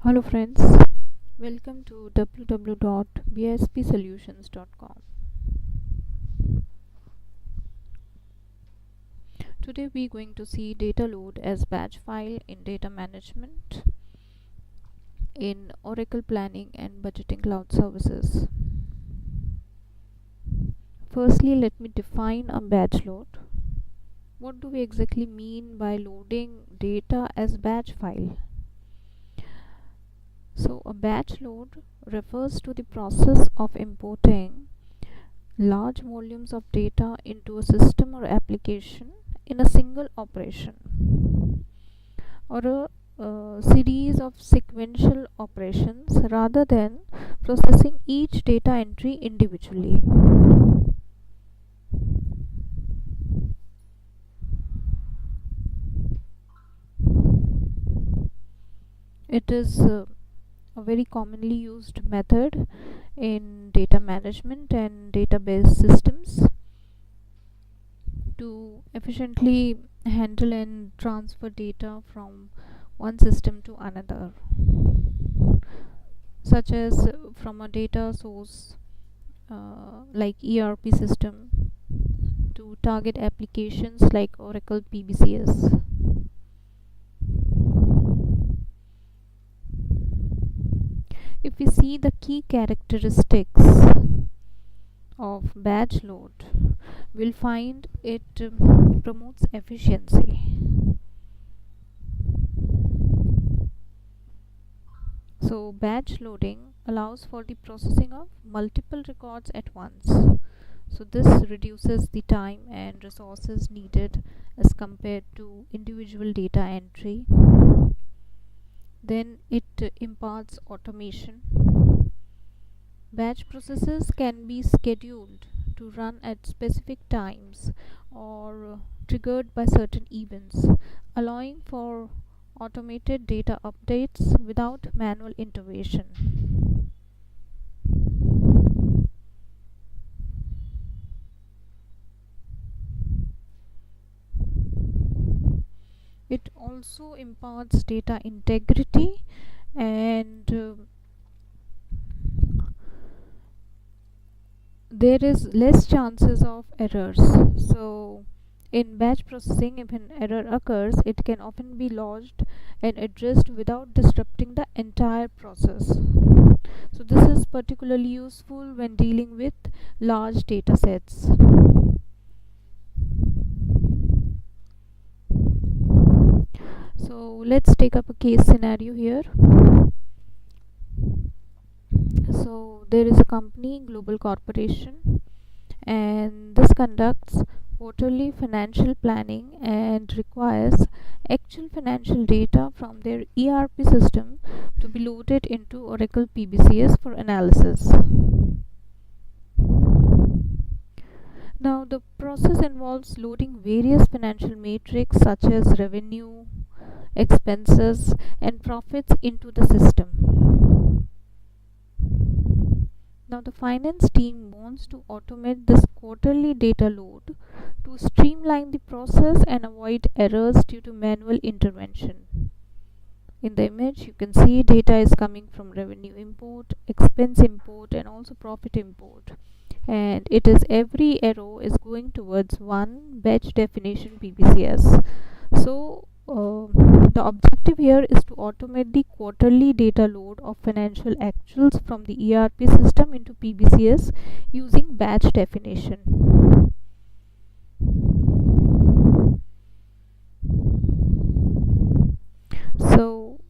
Hello friends, welcome to www.bispsolutions.com. Today we're going to see data load as batch file in data management in Oracle Planning and Budgeting Cloud Services. Firstly, let me define a batch load. What do we exactly mean by loading data as batch file? So a batch load refers to the process of importing large volumes of data into a system or application in a single operation, or a series of sequential operations rather than processing each data entry individually. It is a very commonly used method in data management and database systems to efficiently handle and transfer data from one system to another, such as from a data source like ERP system to target applications like Oracle PBCS. If we see the key characteristics of batch load, we'll find it promotes efficiency. So batch loading allows for the processing of multiple records at once. So this reduces the time and resources needed as compared to individual data entry. Then it imparts automation. Batch processes can be scheduled to run at specific times or triggered by certain events, allowing for automated data updates without manual intervention. It also imparts data integrity and there is less chances of errors. So in batch processing, if an error occurs, it can often be lodged and addressed without disrupting the entire process. So this is particularly useful when dealing with large data sets. So let's take up a case scenario here. So there is a company, global corporation, and this conducts quarterly financial planning and requires actual financial data from their ERP system to be loaded into Oracle PBCS for analysis. Now the process involves loading various financial metrics such as revenue, expenses and profits into the system. Now the finance team wants to automate this quarterly data load to streamline the process and avoid errors due to manual intervention. In the image you can see data is coming from revenue import, expense import and also profit import, and it is every arrow is going towards one batch definition PBCS. So the objective here is to automate the quarterly data load of financial actuals from the ERP system into PBCS using batch definition. So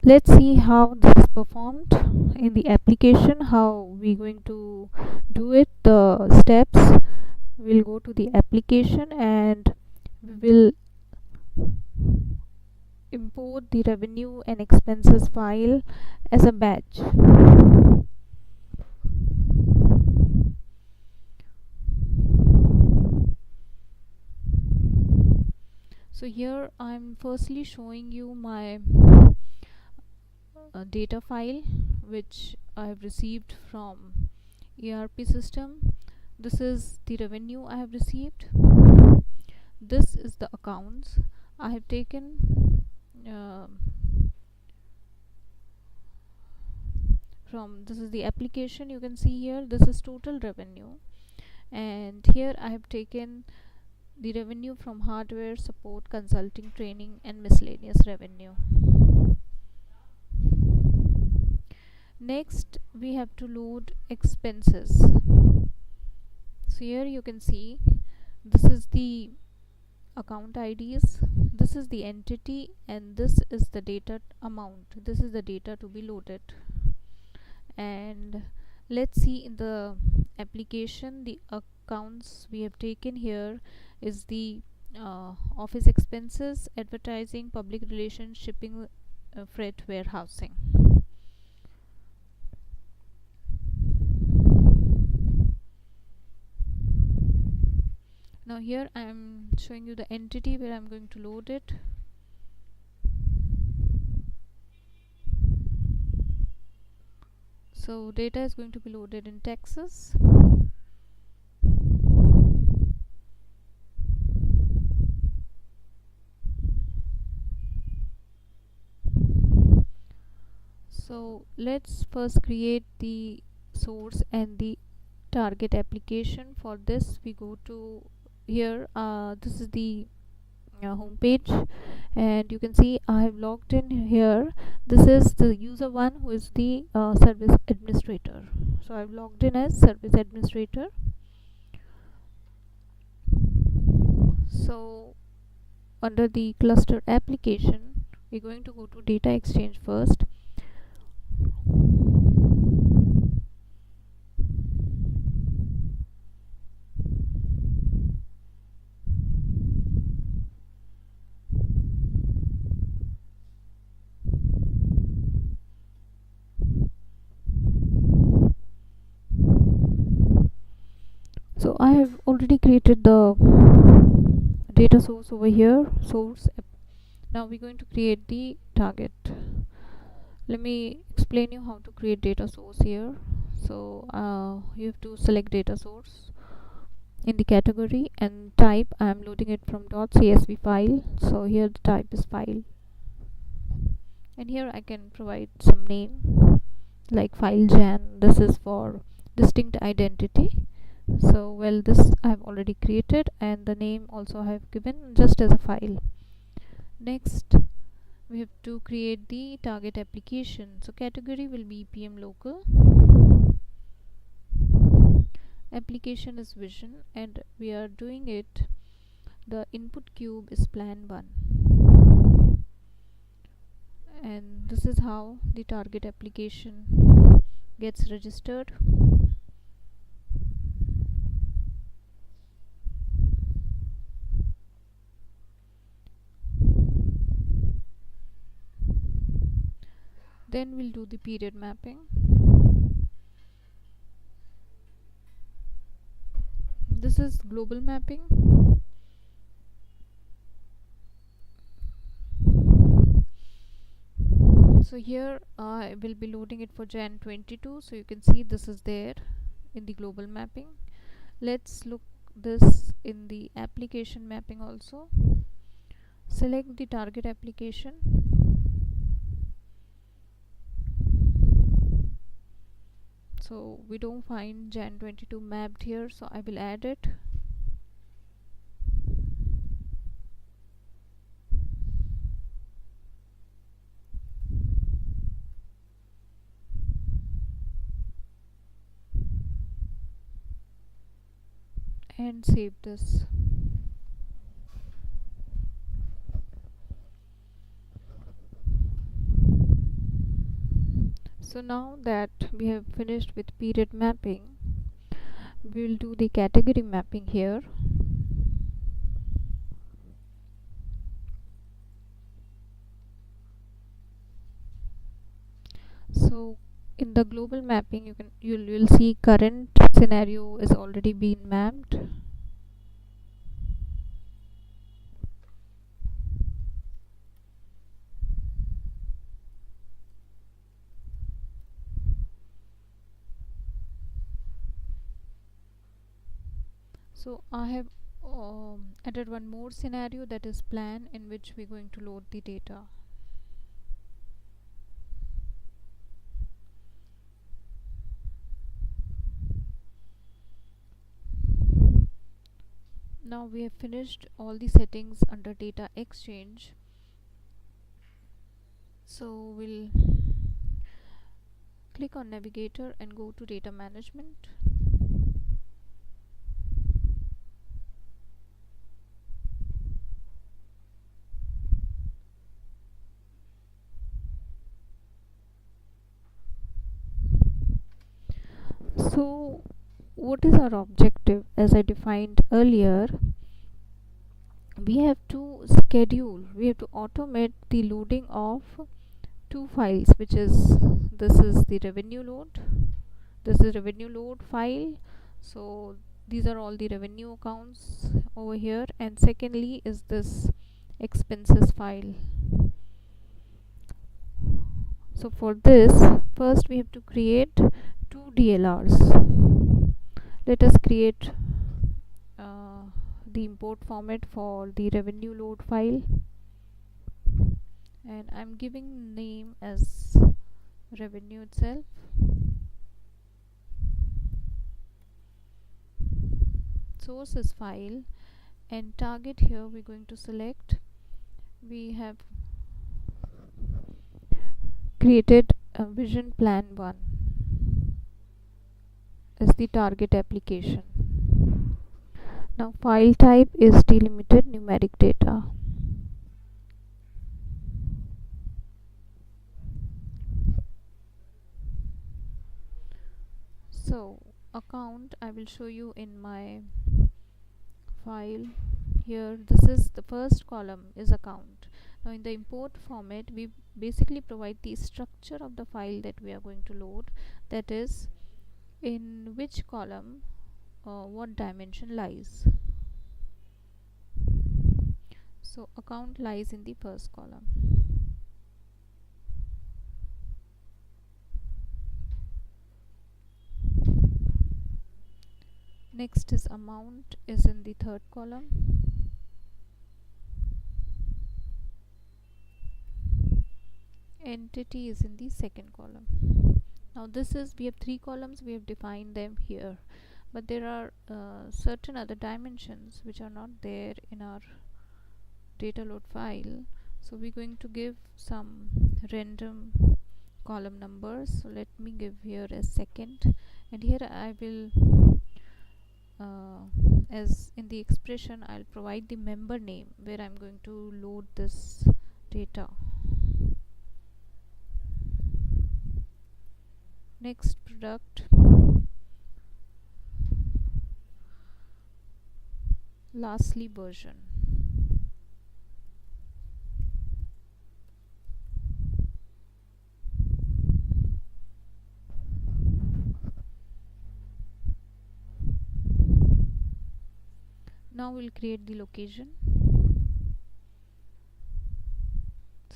let's see how this is performed in the application, how we're going to do it, the steps. We'll go to the application and we will import the revenue and expenses file as a batch. So here I'm firstly showing you my data file which I have received from ERP system. This is the revenue I have received. This is the accounts. I have taken from, this is the application. You can see here this is total revenue, and here I have taken the revenue from hardware, support, consulting, training, and miscellaneous revenue. Next we have to load expenses. So here you can see this is the account IDs, this is the entity, and this is the data amount. This is the data to be loaded. And let's see in the application, the accounts we have taken here is the office expenses, advertising, public relations, shipping, freight, warehousing. Now here I am showing you the entity where I am going to load it. So data is going to be loaded in Texas. So let's first create the source and the target application. For this we go to here, this is the home page, and you can see I have logged in here. This is the user one who is the service administrator. So I've logged in as service administrator. So under the cluster application, we're going to go to data exchange first. So I have already created the data source over here, source. Now we're going to create the target. Let me explain you how to create data source here. So you have to select data source in the category and type. I am loading it from .csv file, so here the type is file, and here I can provide some name like file jan. This is for distinct identity. So well, this I have already created, and the name also I have given just as a file. Next we have to create the target application. So category will be EPM local, application is vision, and we are doing it, the input cube is plan 1, and this is how the target application gets registered. Then we'll do the period mapping. This is global mapping. So here I will be loading it for Jan 22. So you can see this is there in the global mapping. Let's look this in the application mapping also. Select the target application. So we don't find Jan 22 mapped here, so I will add it. And save this. So now that we have finished with period mapping, we will do the category mapping here. So in the global mapping, you'll see current scenario is already been mapped. So I have added one more scenario, that is plan, in which we're going to load the data. Now we have finished all the settings under data exchange, so we'll click on navigator and go to data management. So what is our objective? As I defined earlier, we have to automate the loading of two files, which is this is the revenue load, this is revenue load file. So these are all the revenue accounts over here, and secondly is this expenses file. So for this, first we have to create two DLRs. Let us create the import format for the revenue load file, and I'm giving name as revenue itself. Source is file, and target here we're going to select. We have created a vision plan 1 as the target application. Now file type is delimited numeric data. So account, I will show you in my file here. This is the first column is account. Now in the import format, we basically provide the structure of the file that we are going to load, that is in which column what dimension lies. So account lies in the first column. Next is amount is in the third column. Entity is in the second column. Now this is, we have three columns, we have defined them here, but there are certain other dimensions which are not there in our data load file. So we're going to give some random column numbers. So let me give here as second, and here I will as in the expression I'll provide the member name where I'm going to load this data. Next, product, lastly version. Now we'll create the location.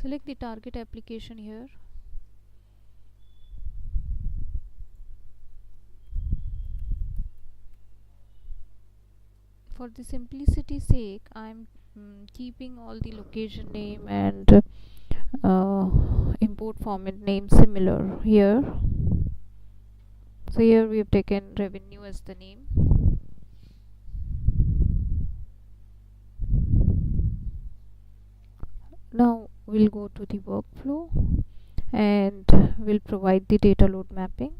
Select the target application here. For the simplicity sake, I'm keeping all the location name and import format name similar here. So here we have taken revenue as the name. Now we'll go to the workflow and we'll provide the data load mapping.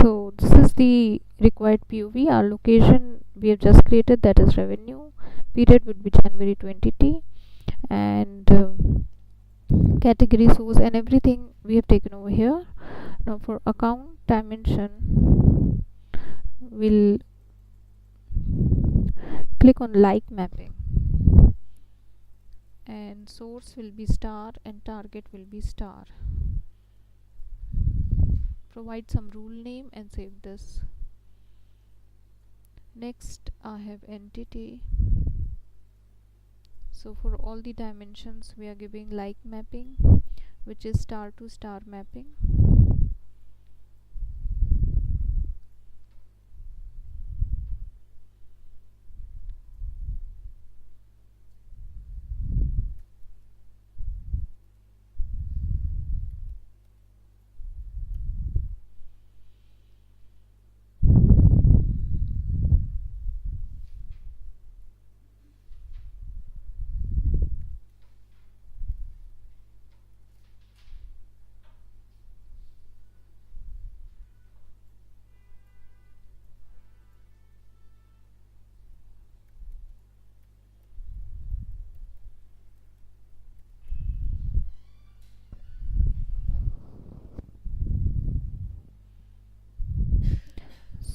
So this is the required POV. Our location we have just created, that is revenue. Period would be January 2020, and category, source, and everything we have taken over here. Now for account dimension, we'll click on like mapping, and source will be star and target will be star. Provide some rule name and save this. Next I have entity. So for all the dimensions we are giving like mapping, which is star to star mapping.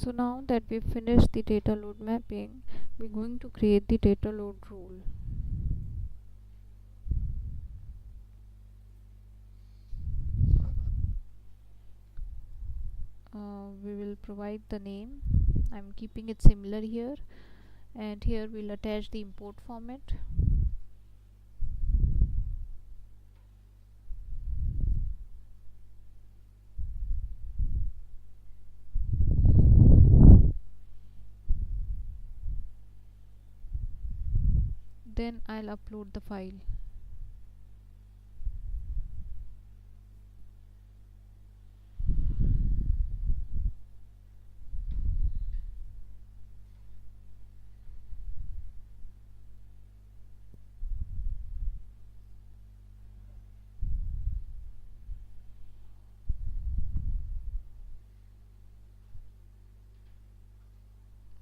So now that we've finished the data load mapping, we're going to create the data load rule. We will provide the name. I'm keeping it similar here, and here we'll attach the import format. Then I'll upload the file.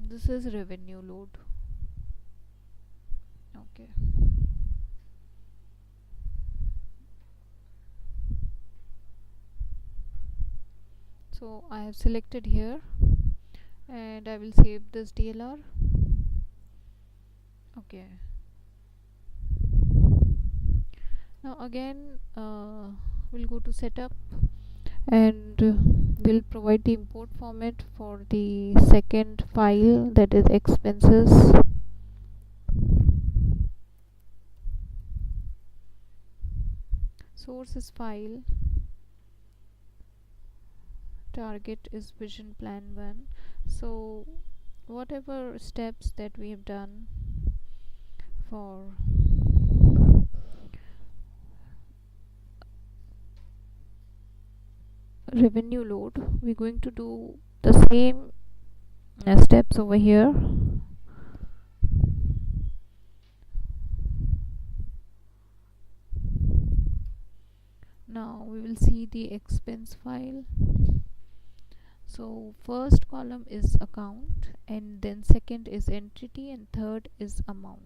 This is revenue load. Okay. So I have selected here, and I will save this DLR. Okay. Now again we'll go to setup, and we'll provide the import format for the second file, that is expenses. Source is file, target is vision plan 1. So whatever steps that we have done for revenue load, we're going to do the same steps over here. Now we will see the expense file. So first column is account, and then second is entity, and third is amount.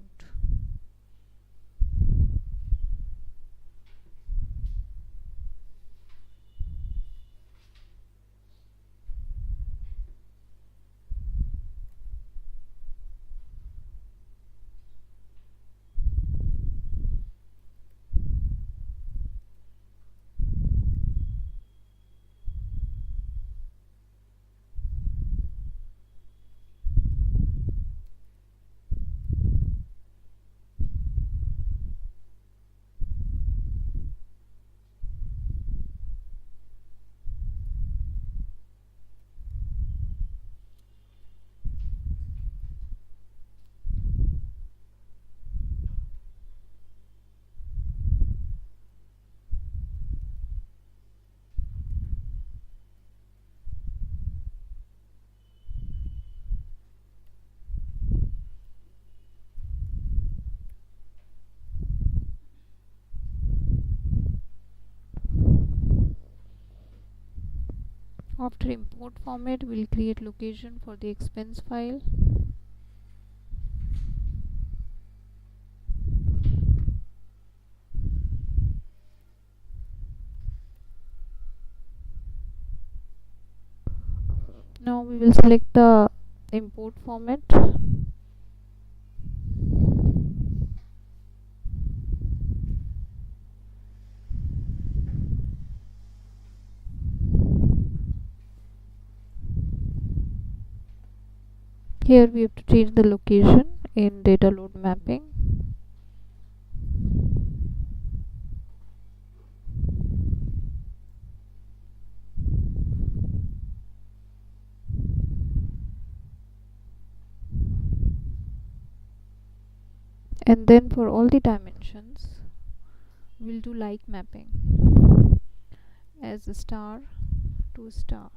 After import format, we'll create location for the expense file. Now we will select the import format. Here we have to change the location in data load mapping. And then for all the dimensions, we'll do like mapping as a star to star.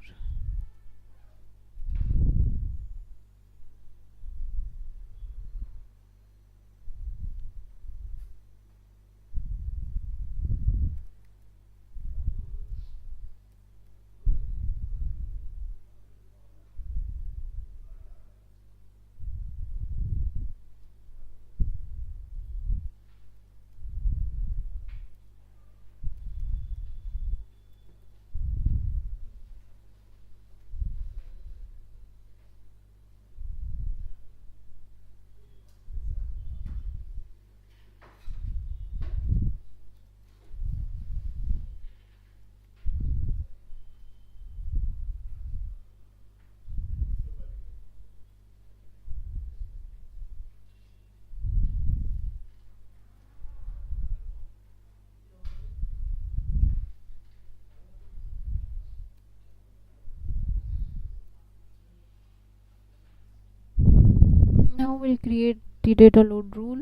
Now we'll create the data load rule.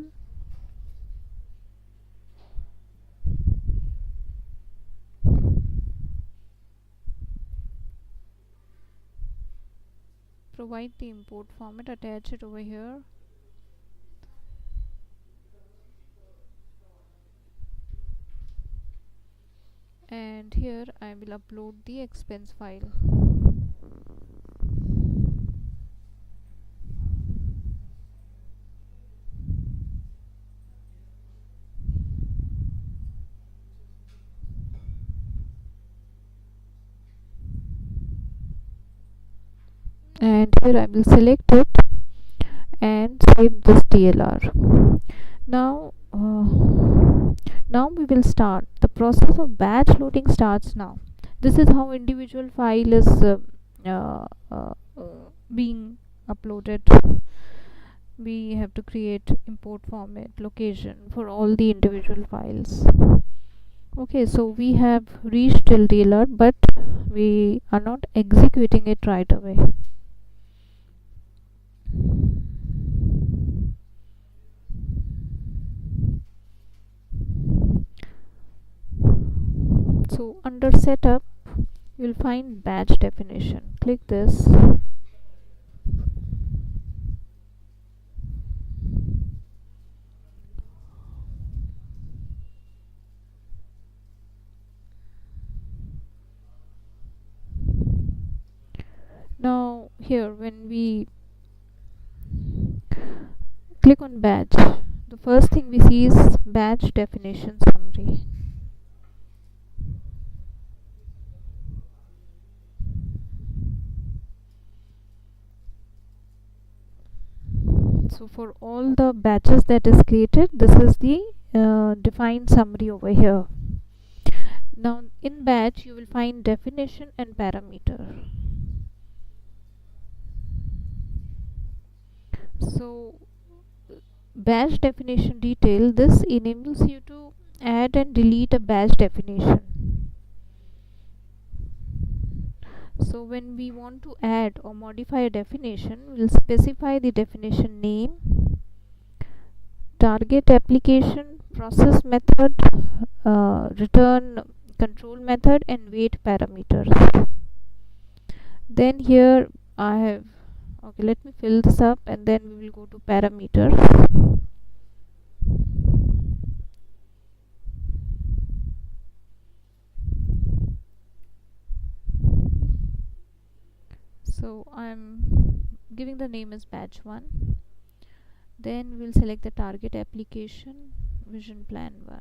Provide the import format, attach it over here. And here I will upload the expense file. And here I will select it and save this DLR. Now we will start. The process of batch loading starts now. This is how individual file is being uploaded. We have to create import format, location for all the individual files. Okay, so we have reached till DLR, but we are not executing it right away. So under setup you will find batch definition. Click this. Now here when we click on batch, the first thing we see is batch definition summary. So for all the batches that is created, this is the defined summary over here. Now in batch you will find definition and parameter. So batch definition detail, this enables you to add and delete a batch definition. So when we want to add or modify a definition, we'll specify the definition name, target application, process method, return control method, and wait parameters. Then here I have, okay, let me fill this up and then we will go to parameters. So I'm giving the name as batch 1. Then we'll select the target application, vision plan 1.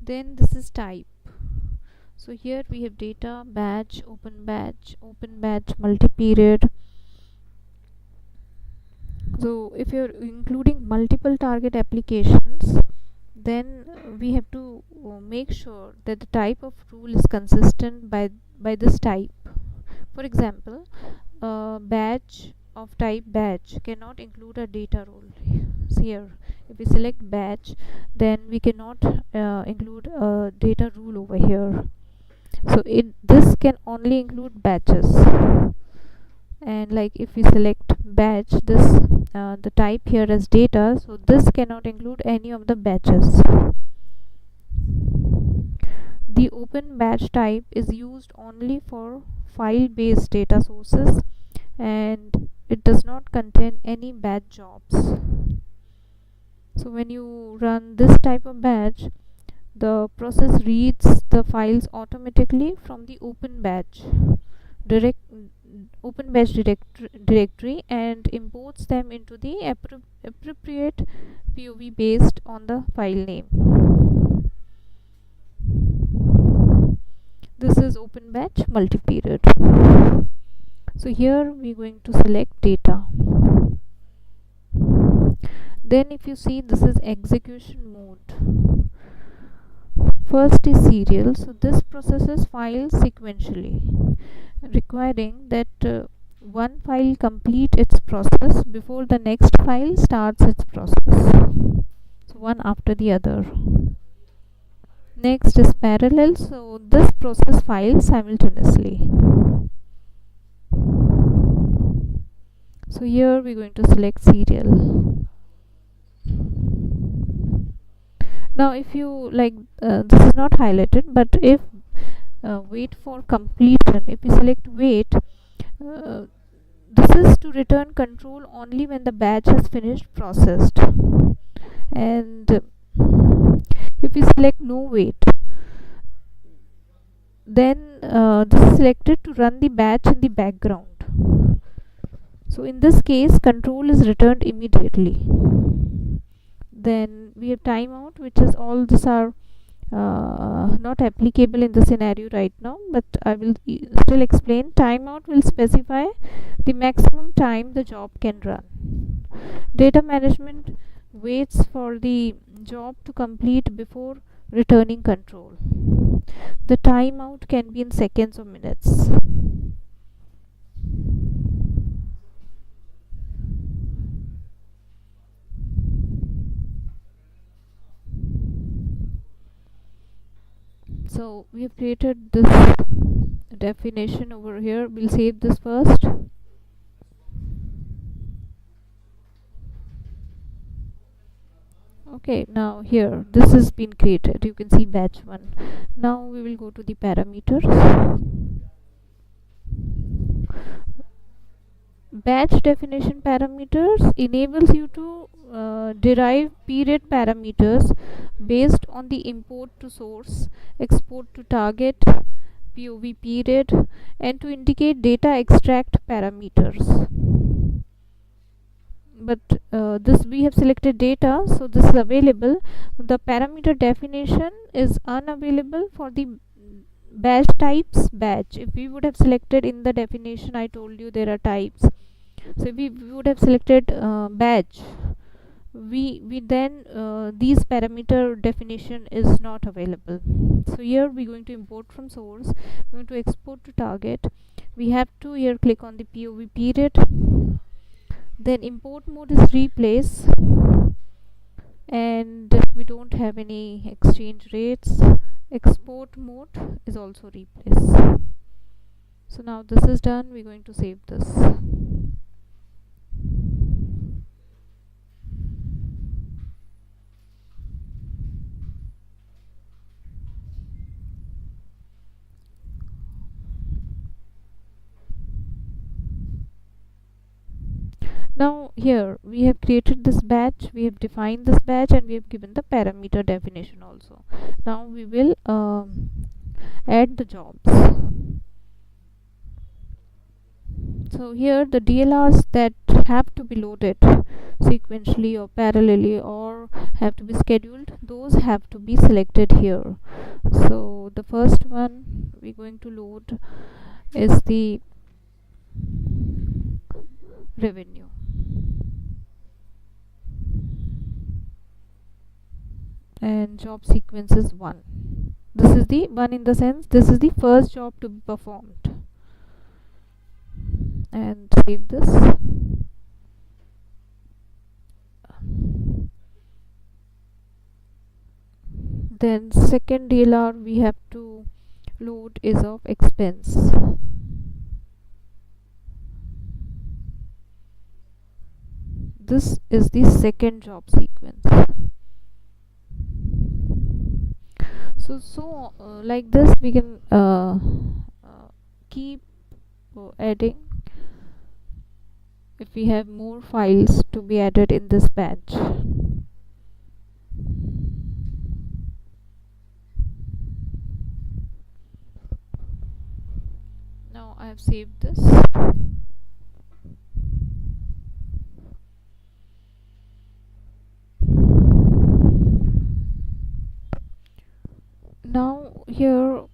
Then this is type. So here we have data, batch, open batch, multi-period. So if you're including multiple target applications, then we have to make sure that the type of rule is consistent by this type. For example, batch of type batch cannot include a data rule. Here if we select batch, then we cannot include a data rule over here. So this can only include batches. And like if we select batch, this the type here as data, so this cannot include any of the batches. The open batch type is used only for file based data sources and it does not contain any batch jobs. So when you run this type of batch, the process reads the files automatically from the open batch directory and imports them into the appropriate POV based on the file name. This is open batch multi-period. So here we're going to select data. Then if you see, this is execution mode. First is serial, so this processes files sequentially, requiring that one file complete its process before the next file starts its process. So one after the other. Next is parallel, so this process files simultaneously. So here we're going to select serial. Now if you like, this is not highlighted, but if wait for completion, if you select wait, this is to return control only when the batch has finished processed. And if you select no wait, then this is selected to run the batch in the background. So in this case, control is returned immediately. Then we have timeout, which is all these are not applicable in the scenario right now, but I will still explain. Timeout will specify the maximum time the job can run. Data management waits for the job to complete before returning control. The timeout can be in seconds or minutes. So we have created this definition over here. We'll save this first. Okay, now here this has been created. You can see batch 1. Now we will go to the parameters. Batch definition parameters enables you to derive period parameters based on the import to source, export to target, POV period, and to indicate data extract parameters. But this we have selected data, so this is available. The parameter definition is unavailable for the batch types batch. If we would have selected in the definition, I told you there are types. So if we would have selected batch, we then these parameter definition is not available. So here we're going to import from source, we're going to export to target. We have to here click on the POV period, then import mode is replace, and we don't have any exchange rates. Export mode is also replace. So now this is done, we're going to save this. Now here we have created this batch, we have defined this batch, and we have given the parameter definition also. Now we will add the jobs. So here the DLRs that have to be loaded sequentially or parallelly or have to be scheduled, those have to be selected here. So the first one we're going to load is the revenue. And job sequence is 1. This is the one, in the sense this is the first job to be performed. And save this. Then second DLR we have to load is of expense. This is the second job sequence. So like this we can keep adding if we have more files to be added in this batch. Now I have saved this. Now here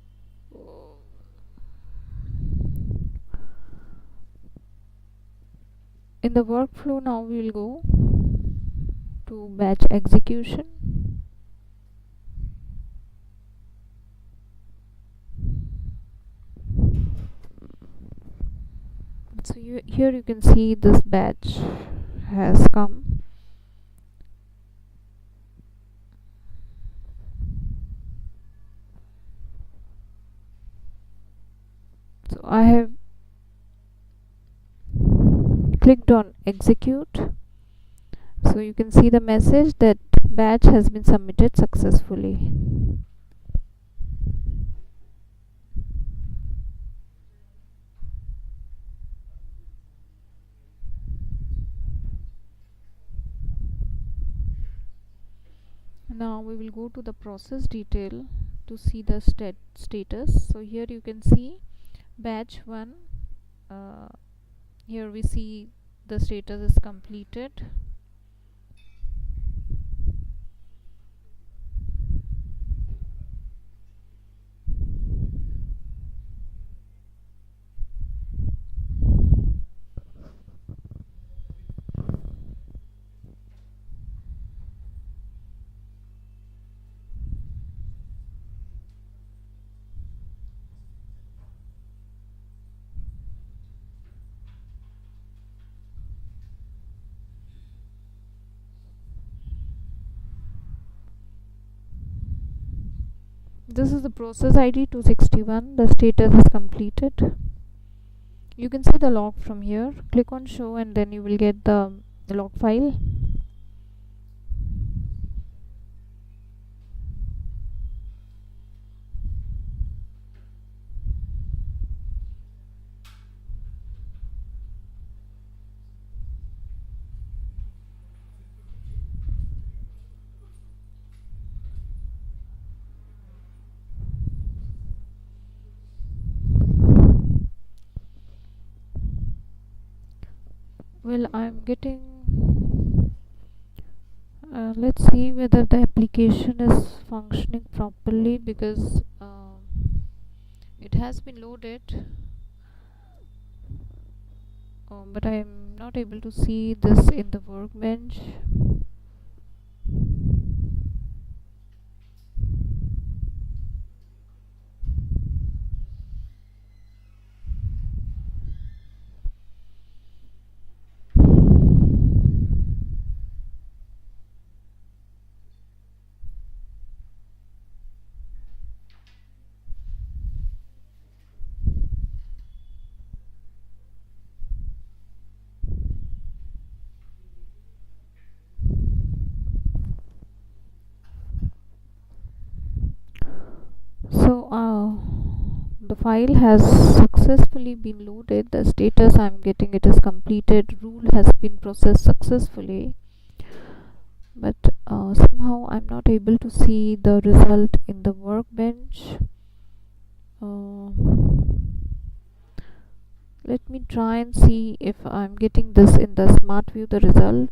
in the workflow, now we will go to batch execution. So here you can see this batch has come. So I have clicked on execute. So you can see the message that batch has been submitted successfully. Now we will go to the process detail to see the status. So here you can see batch 1. Here we see the status is completed. This is the process ID 261. The status is completed. You can see the log from here. Click on show and then you will get the log file. Well, I'm getting let's see whether the application is functioning properly, because it has been loaded, but I'm not able to see this in the workbench. So the file has successfully been loaded. The status I'm getting, it is completed, rule has been processed successfully, but somehow I'm not able to see the result in the workbench. Let me try and see if I'm getting this in the smart view, the result.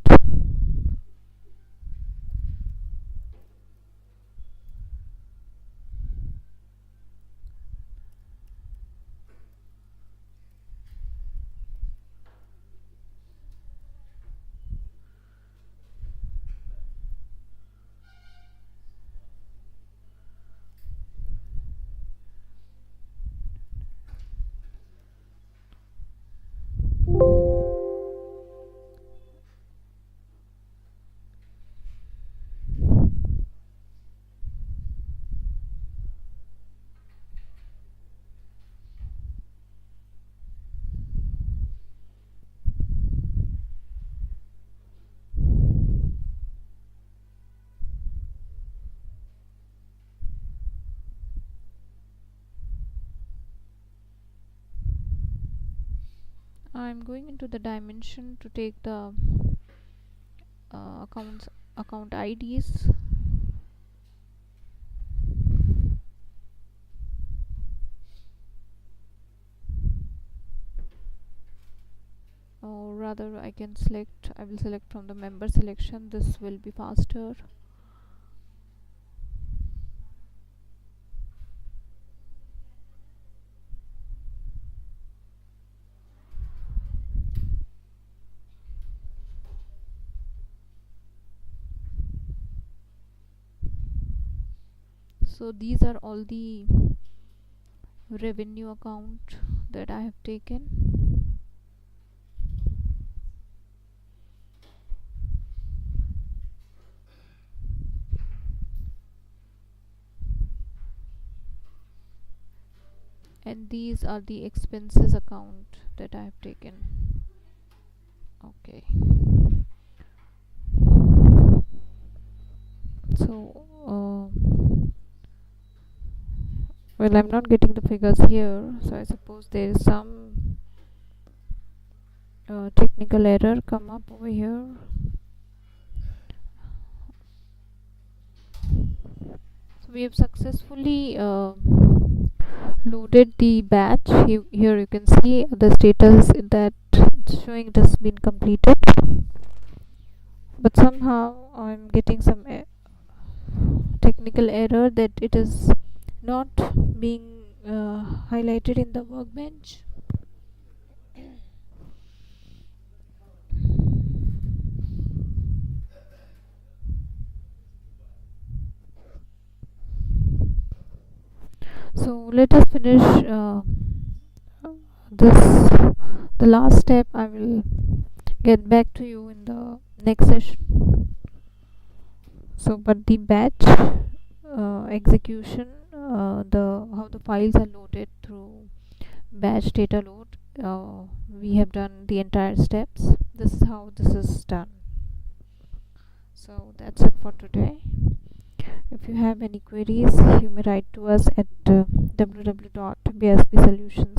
I'm going into the dimension to take the account IDs. Or rather, I will select from the member selection. This will be faster. So these are all the revenue account that I have taken. and these are the expenses account that I have taken. Okay, so well, I'm not getting the figures here, so I suppose there is some technical error come up over here. So we have successfully loaded the batch. Here you can see the status that it's showing it has been completed, but somehow I'm getting some technical error that it is not being highlighted in the workbench. So let us finish this, the last step. I will get back to you in the next session. So but the batch execution, the how the files are loaded through batch data load, we have done the entire steps. This is how this is done. So that's it for today. If you have any queries, you may write to us at www.bispsolutions.com.